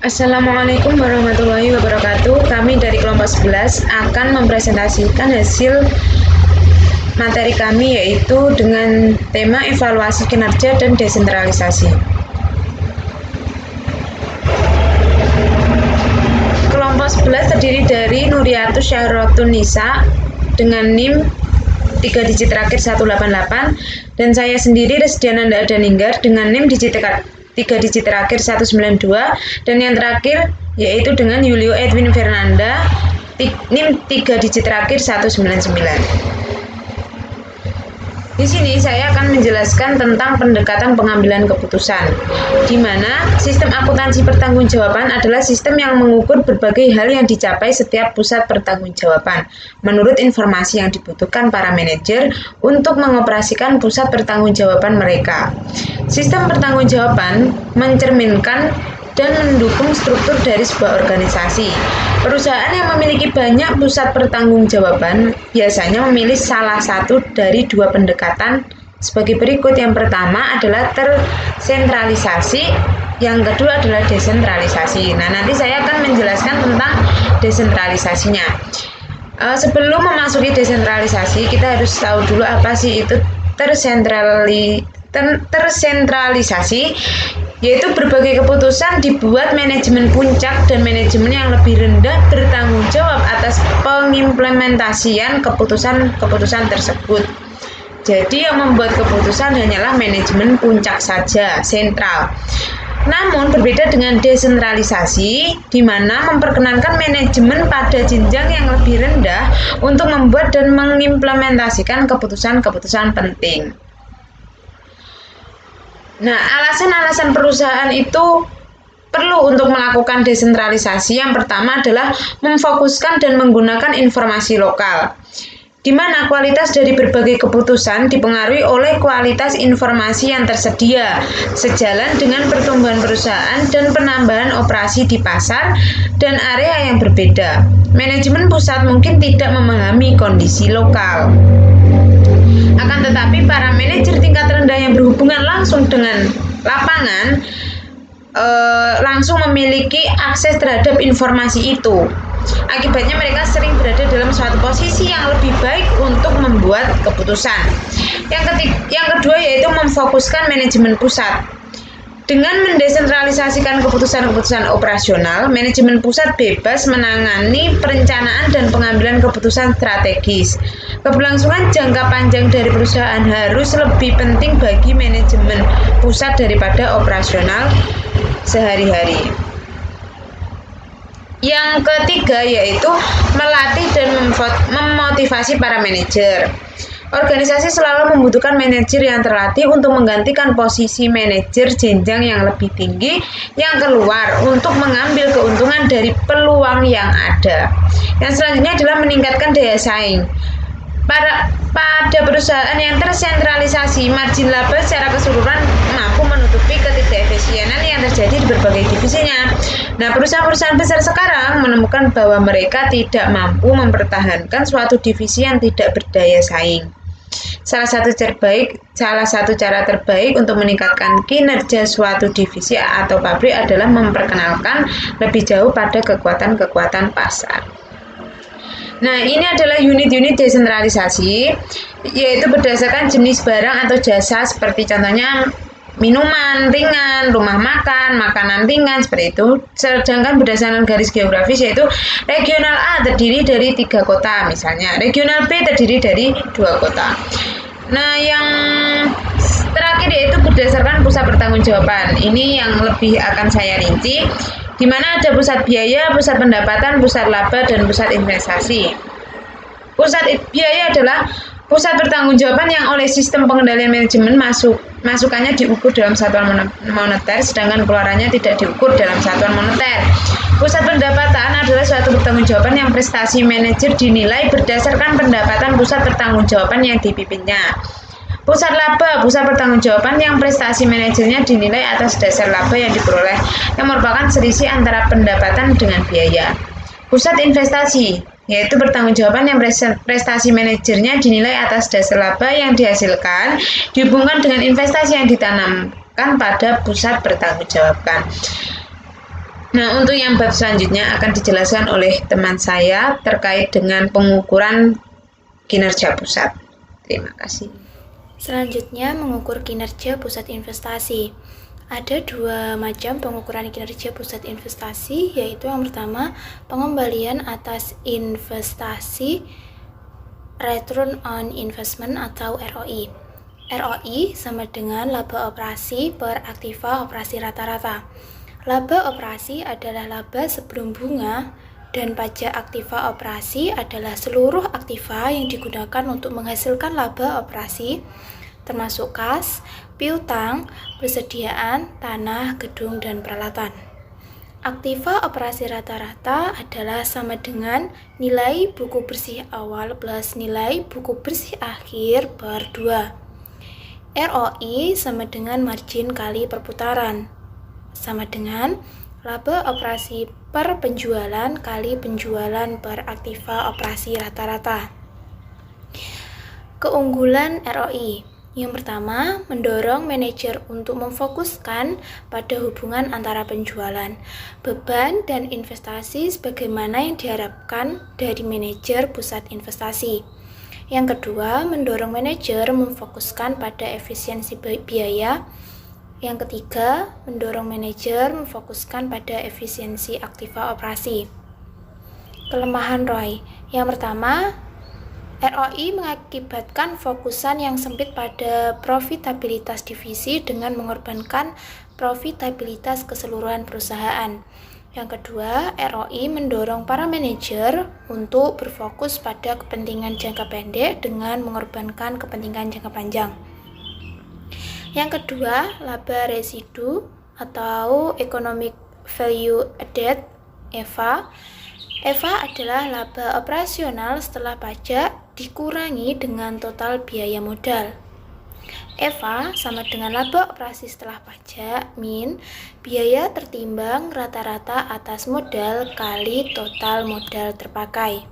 Assalamualaikum warahmatullahi wabarakatuh. Kami dari kelompok 11 akan mempresentasikan hasil materi kami, yaitu dengan tema evaluasi kinerja dan desentralisasi. Kelompok 11 terdiri dari Nuriatus Syahrolatun Nisa dengan NIM 3 digit terakhir 188 dan saya sendiri Resdiananda Adaninggar dengan NIM 3 digit terakhir 192 dan yang terakhir yaitu dengan Yulio Edwin Fernanda NIM 3 digit terakhir 199. Di sini saya akan menjelaskan tentang pendekatan pengambilan keputusan, di mana sistem akuntansi pertanggungjawaban adalah sistem yang mengukur berbagai hal yang dicapai setiap pusat pertanggungjawaban menurut informasi yang dibutuhkan para manajer untuk mengoperasikan pusat pertanggungjawaban mereka. Sistem pertanggungjawaban mencerminkan dan mendukung struktur dari sebuah organisasi. Perusahaan yang memiliki banyak pusat pertanggungjawaban biasanya memilih salah satu dari dua pendekatan sebagai berikut. Yang pertama adalah tersentralisasi, yang kedua adalah desentralisasi. Nah, nanti saya akan menjelaskan tentang desentralisasinya. Sebelum memasuki desentralisasi, kita harus tahu dulu apa sih itu tersentralisasi, yaitu berbagai keputusan dibuat manajemen puncak dan manajemen yang lebih rendah bertanggung jawab atas pengimplementasian keputusan tersebut. Jadi yang membuat keputusan hanyalah manajemen puncak saja, sentral. Namun berbeda dengan desentralisasi, di mana memperkenankan manajemen pada jenjang yang lebih rendah untuk membuat dan mengimplementasikan keputusan-keputusan penting. Nah, alasan-alasan perusahaan itu perlu untuk melakukan desentralisasi. Yang pertama adalah memfokuskan dan menggunakan informasi lokal, di mana kualitas dari berbagai keputusan dipengaruhi oleh kualitas informasi yang tersedia, sejalan dengan pertumbuhan perusahaan dan penambahan operasi di pasar dan area yang berbeda. Manajemen pusat mungkin tidak memahami kondisi lokal. Akan tetapi para manajer tingkat rendah yang berhubungan langsung dengan lapangan langsung memiliki akses terhadap informasi itu. Akibatnya mereka sering berada dalam suatu posisi yang lebih baik untuk membuat keputusan. Yang kedua yaitu memfokuskan manajemen pusat. Dengan mendesentralisasikan keputusan-keputusan operasional, manajemen pusat bebas menangani perencanaan dan pengambilan keputusan strategis. Keberlangsungan jangka panjang dari perusahaan harus lebih penting bagi manajemen pusat daripada operasional sehari-hari. Yang ketiga yaitu melatih dan memotivasi para manajer. Organisasi selalu membutuhkan manajer yang terlatih untuk menggantikan posisi manajer jenjang yang lebih tinggi yang keluar untuk mengambil keuntungan dari peluang yang ada. Yang selanjutnya adalah meningkatkan daya saing. Pada perusahaan yang tersentralisasi, margin laba secara keseluruhan mampu menutupi ketidakefisienan yang terjadi di berbagai divisinya. Nah, perusahaan-perusahaan besar sekarang menemukan bahwa mereka tidak mampu mempertahankan suatu divisi yang tidak berdaya saing. Salah satu cara terbaik untuk meningkatkan kinerja suatu divisi atau pabrik adalah memperkenalkan lebih jauh pada kekuatan-kekuatan pasar. Nah, ini adalah unit-unit desentralisasi, yaitu berdasarkan jenis barang atau jasa, seperti contohnya minuman ringan, rumah makan, makanan ringan, seperti itu. Sedangkan berdasarkan garis geografis, yaitu regional A terdiri dari 3 kota misalnya, regional B terdiri dari 2 kota. Nah, yang terakhir yaitu berdasarkan pusat pertanggungjawaban. Ini yang lebih akan saya rinci, di mana ada pusat biaya, pusat pendapatan, pusat laba, dan pusat investasi. Pusat biaya adalah pusat pertanggungjawaban yang oleh sistem pengendalian manajemen masukannya diukur dalam satuan moneter, sedangkan keluarannya tidak diukur dalam satuan moneter. Pusat pendapatan adalah suatu pertanggungjawaban yang prestasi manajer dinilai berdasarkan pendapatan pusat pertanggungjawaban yang dipimpinnya. Pusat laba, pusat pertanggungjawaban yang prestasi manajernya dinilai atas dasar laba yang diperoleh, yang merupakan selisih antara pendapatan dengan biaya. Pusat investasi, yaitu pertanggungjawaban yang prestasi manajernya dinilai atas dasar laba yang dihasilkan dihubungkan dengan investasi yang ditanamkan pada pusat pertanggungjawaban. Nah, untuk yang bab selanjutnya akan dijelaskan oleh teman saya terkait dengan pengukuran kinerja pusat. Terima kasih. Selanjutnya, mengukur kinerja pusat investasi. Ada dua macam pengukuran kinerja pusat investasi, yaitu yang pertama, pengembalian atas investasi, Return on Investment atau ROI. ROI sama dengan laba operasi per aktiva operasi rata-rata. Laba operasi adalah laba sebelum bunga, dan pajak aktiva operasi adalah seluruh aktiva yang digunakan untuk menghasilkan laba operasi, termasuk kas, piutang, persediaan, tanah, gedung, dan peralatan. Aktiva operasi rata-rata adalah sama dengan nilai buku bersih awal plus nilai buku bersih akhir per 2. ROI sama dengan margin kali perputaran, sama dengan laba operasi per penjualan kali penjualan per aktiva operasi rata-rata. Keunggulan ROI. Yang pertama, mendorong manajer untuk memfokuskan pada hubungan antara penjualan, beban, dan investasi sebagaimana yang diharapkan dari manajer pusat investasi. Yang kedua, mendorong manajer memfokuskan pada efisiensi biaya. Yang ketiga, mendorong manajer memfokuskan pada efisiensi aktiva operasi. Kelemahan ROI. Yang pertama, ROI mengakibatkan fokusan yang sempit pada profitabilitas divisi dengan mengorbankan profitabilitas keseluruhan perusahaan. Yang kedua, ROI mendorong para manajer untuk berfokus pada kepentingan jangka pendek dengan mengorbankan kepentingan jangka panjang. Yang kedua, laba residu atau Economic Value Added (EVA). EVA adalah laba operasional setelah pajak dikurangi dengan total biaya modal. EVA sama dengan laba operasi setelah pajak min biaya tertimbang rata-rata atas modal kali total modal terpakai.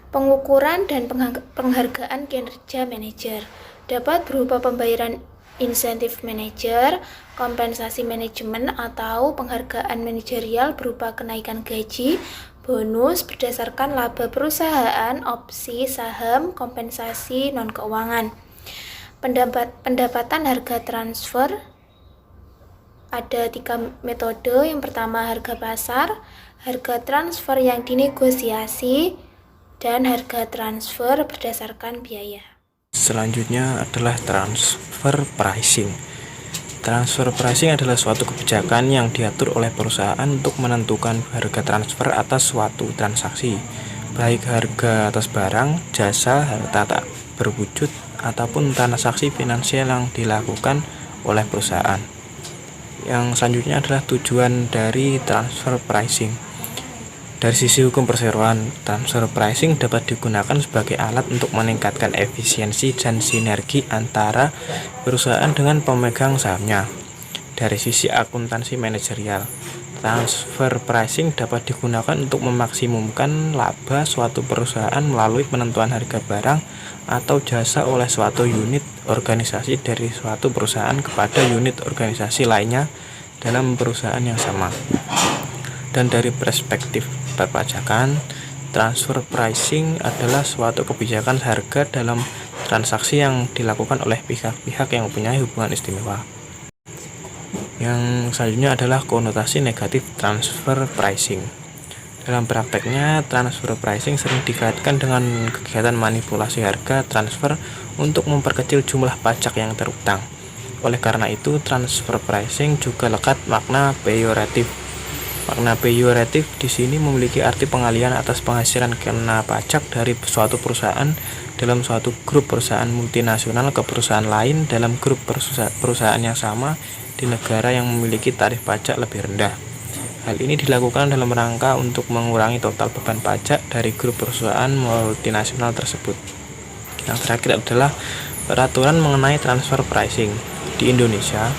Pengukuran dan penghargaan kinerja manajer dapat berupa pembayaran insentif manajer, kompensasi manajemen, atau penghargaan manajerial berupa kenaikan gaji, bonus berdasarkan laba perusahaan, opsi saham, kompensasi non-keuangan. Pendapatan harga transfer ada 3 metode. Yang pertama, harga pasar, harga transfer yang dinegosiasi, dan harga transfer berdasarkan biaya. Selanjutnya adalah transfer pricing. Transfer pricing adalah suatu kebijakan yang diatur oleh perusahaan untuk menentukan harga transfer atas suatu transaksi, baik harga atas barang, jasa, harta tak berwujud, ataupun transaksi finansial yang dilakukan oleh perusahaan. Yang selanjutnya adalah tujuan dari transfer pricing. Dari sisi hukum perseroan, transfer pricing dapat digunakan sebagai alat untuk meningkatkan efisiensi dan sinergi antara perusahaan dengan pemegang sahamnya. Dari sisi akuntansi manajerial, transfer pricing dapat digunakan untuk memaksimumkan laba suatu perusahaan melalui penentuan harga barang atau jasa oleh suatu unit organisasi dari suatu perusahaan kepada unit organisasi lainnya dalam perusahaan yang sama. Dan dari perspektif perpajakan, transfer pricing adalah suatu kebijakan harga dalam transaksi yang dilakukan oleh pihak-pihak yang mempunyai hubungan istimewa. Yang selanjutnya adalah konotasi negatif transfer pricing. Dalam prakteknya, transfer pricing sering dikaitkan dengan kegiatan manipulasi harga transfer untuk memperkecil jumlah pajak yang terutang. Oleh karena itu, transfer pricing juga lekat makna peyoratif. Makna peyoratif di sini memiliki arti pengalihan atas penghasilan kena pajak dari suatu perusahaan dalam suatu grup perusahaan multinasional ke perusahaan lain dalam grup perusahaan yang sama di negara yang memiliki tarif pajak lebih rendah. Hal ini dilakukan dalam rangka untuk mengurangi total beban pajak dari grup perusahaan multinasional tersebut. Yang terakhir adalah peraturan mengenai transfer pricing. Di Indonesia,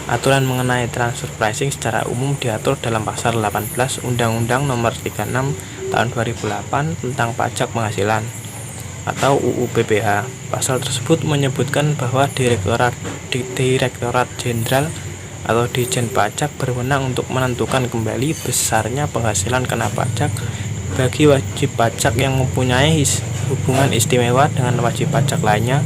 aturan mengenai transfer pricing secara umum diatur dalam pasal 18 Undang-Undang Nomor 36 Tahun 2008 tentang Pajak Penghasilan atau UU PPH. Pasal tersebut menyebutkan bahwa Direktorat Jenderal atau Ditjen Pajak berwenang untuk menentukan kembali besarnya penghasilan kena pajak bagi wajib pajak yang mempunyai hubungan istimewa dengan wajib pajak lainnya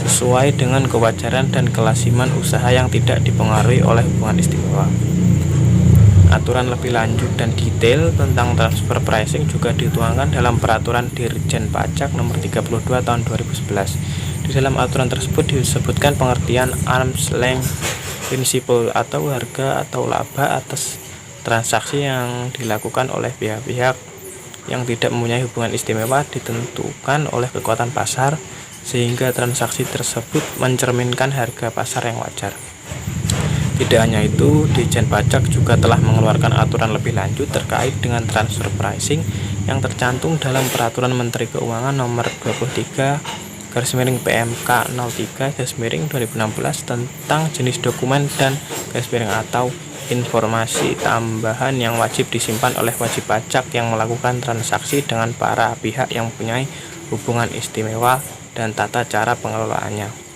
sesuai dengan kewajaran dan kelasiman usaha yang tidak dipengaruhi oleh hubungan istimewa. Aturan lebih lanjut dan detail tentang transfer pricing juga dituangkan dalam Peraturan Dirjen Pajak Nomor 32 Tahun 2011. Di dalam aturan tersebut disebutkan pengertian arm's length principle atau harga atau laba atas transaksi yang dilakukan oleh pihak-pihak yang tidak mempunyai hubungan istimewa ditentukan oleh kekuatan pasar sehingga transaksi tersebut mencerminkan harga pasar yang wajar. Tidak hanya itu, Ditjen Pajak juga telah mengeluarkan aturan lebih lanjut terkait dengan transfer pricing yang tercantum dalam Peraturan Menteri Keuangan Nomor 23/PMK 03/2016 tentang jenis dokumen dan atau informasi tambahan yang wajib disimpan oleh wajib pajak yang melakukan transaksi dengan para pihak yang mempunyai hubungan istimewa dan tata cara pengelolaannya.